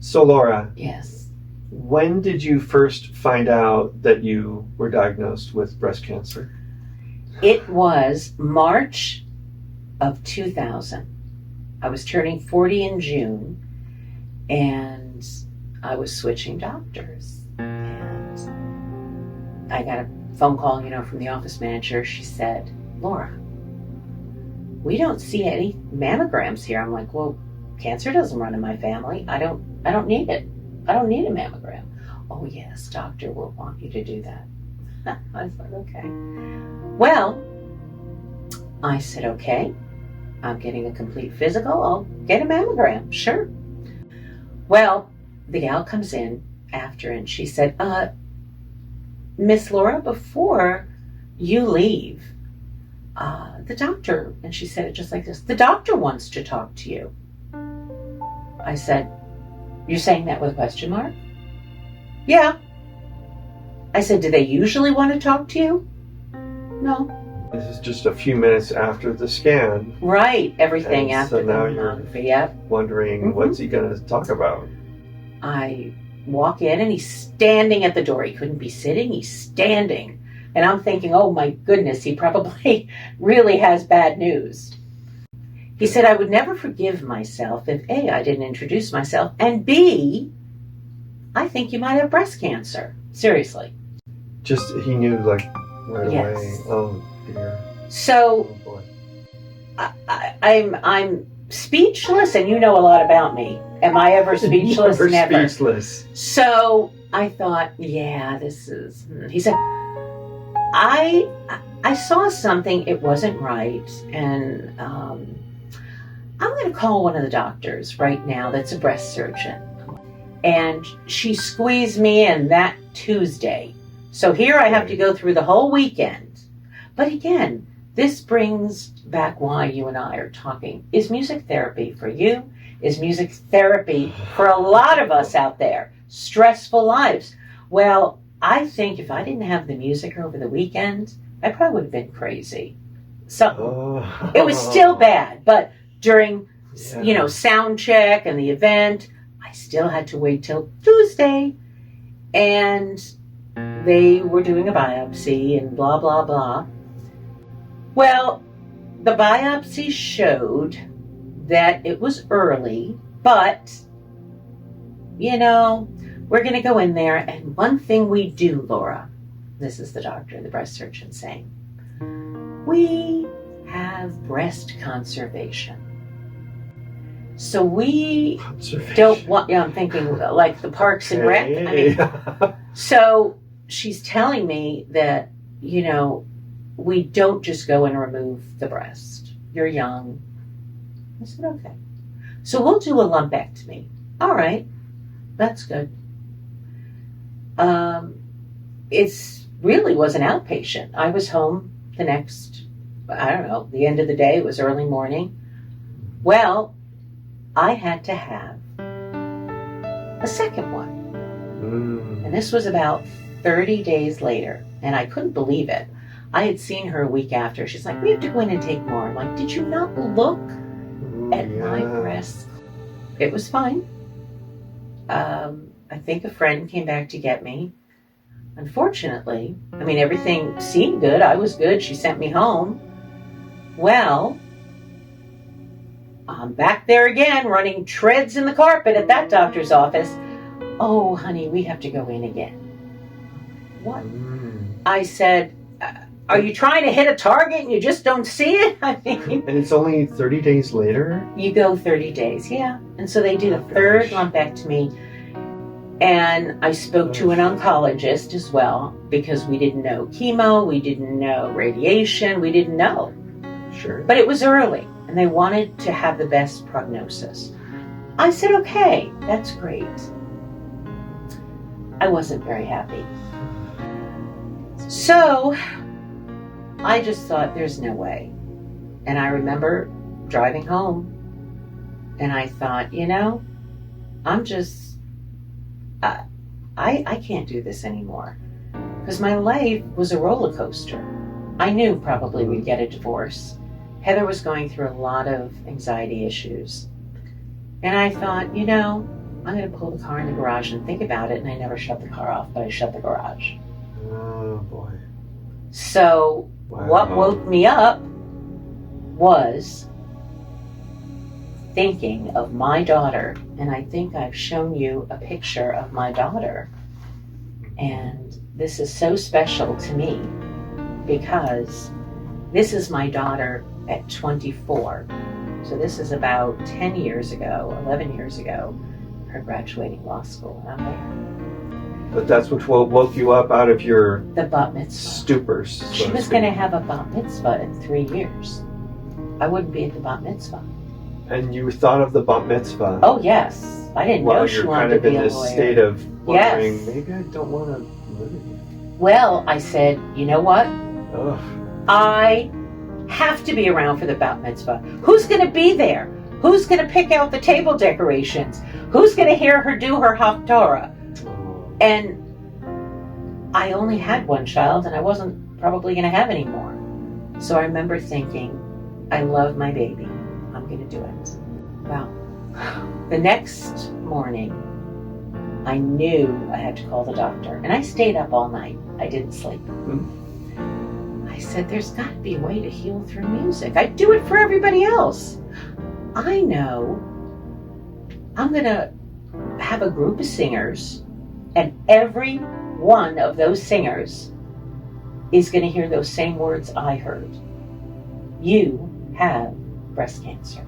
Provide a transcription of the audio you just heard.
So, Laura, Yes. when did you first find out that you were diagnosed with breast cancer? It was March of 2000. I was turning 40 in June, and I was switching doctors. And I got a phone call, from the office manager. She said, Laura, we don't see any mammograms here. I'm like, well, cancer doesn't run in my family. I don't need it. I don't need a mammogram. Oh yes, doctor will want you to do that. I was like, okay. Well, I said, okay, I'm getting a complete physical. I'll get a mammogram. Sure. Well, the gal comes in after and she said, Miss Laura, before you leave, the doctor, and she said it just like this, the doctor wants to talk to you. I said, you're saying that with a question mark? Yeah. I said, do they usually want to talk to you? No. This is just a few minutes after the scan. Right, everything And after so now the mammography. Yep. Wondering what's he going to talk about. I walk in and he's standing at the door. He couldn't be sitting, he's standing. And I'm thinking, oh my goodness, he probably really has bad news. He said, I would never forgive myself if A, I didn't introduce myself, and B, I think you might have breast cancer. Seriously. Just, he knew right Yes. away. Oh dear. So, Oh boy. I'm speechless, and you know a lot about me. Am I ever speechless? Never. Speechless. So I thought, yeah, this is. He said, I saw something. It wasn't right, and I'm going to call one of the doctors right now. That's a breast surgeon, and she squeezed me in that Tuesday. So here I have to go through the whole weekend. But again, this brings back why you and I are talking. Is music therapy for you? Is music therapy for a lot of us out there? Stressful lives. Well, I think if I didn't have the music over the weekend, I probably would have been crazy. So it was still bad, but during sound check and the event, I still had to wait till Tuesday, and they were doing a biopsy and blah blah blah. Well, the biopsy showed that it was early, but we're going to go in there, and one thing we do, Laura, this is the doctor, the breast surgeon saying, we have breast conservation. So we don't want, I'm thinking like the Parks and Rec. I mean, so she's telling me that, we don't just go and remove the breast. You're young. I said, okay. So we'll do a lumpectomy. All right. That's good. It's really was an outpatient. I was home the next, the end of the day. It was early morning. Well, I had to have a second one. And this was about 30 days later. And I couldn't believe it. I had seen her a week after. She's like, we have to go in and take more. I'm like, did you not look at my breasts? It was fine. I think a friend came back to get me. Unfortunately, everything seemed good. I was good. She sent me home. Well, I'm back there again, running treads in the carpet at that doctor's office. Oh, honey, we have to go in again. What? I said, are you trying to hit a target and you just don't see it? And it's only 30 days later? You go 30 days, yeah. And so they did a third lumpectomy. And I spoke to an oncologist as well, because we didn't know chemo, we didn't know radiation, we didn't know. Sure. But it was early, and they wanted to have the best prognosis. I said, okay, that's great. I wasn't very happy. So I just thought, there's no way. And I remember driving home, and I thought, I'm just, I can't do this anymore. Because my life was a roller coaster. I knew probably we'd get a divorce. Heather was going through a lot of anxiety issues. And I thought, I'm going to pull the car in the garage and think about it. And I never shut the car off, but I shut the garage. Oh, boy. So Wow. what woke me up was thinking of my daughter. And I think I've shown you a picture of my daughter. And this is so special to me because this is my daughter at 24. So this is about 10 years ago, 11 years ago, her graduating law school, and I'm there. But that's what woke you up out of your The bat mitzvah. stupors. So She to was speak. going to have a bat mitzvah in 3 years. I wouldn't be at the bat mitzvah. And you thought of the bat mitzvah. Oh, yes. I didn't know she you're wanted kind to of be in a this lawyer. state of wondering, Yes. maybe I don't want to live. Well, I said, you know what? Ugh. I have to be around for the bat mitzvah. Who's going to be there? Who's going to pick out the table decorations? Who's going to hear her do her haftarah? Oh. And I only had one child, and I wasn't probably going to have any more. So I remember thinking, I love my baby. I'm going to do it. Well, the next morning, I knew I had to call the doctor. And I stayed up all night. I didn't sleep. I said, there's got to be a way to heal through music. I do it for everybody else. I know I'm going to have a group of singers, and every one of those singers is going to hear those same words I heard. You have breast cancer.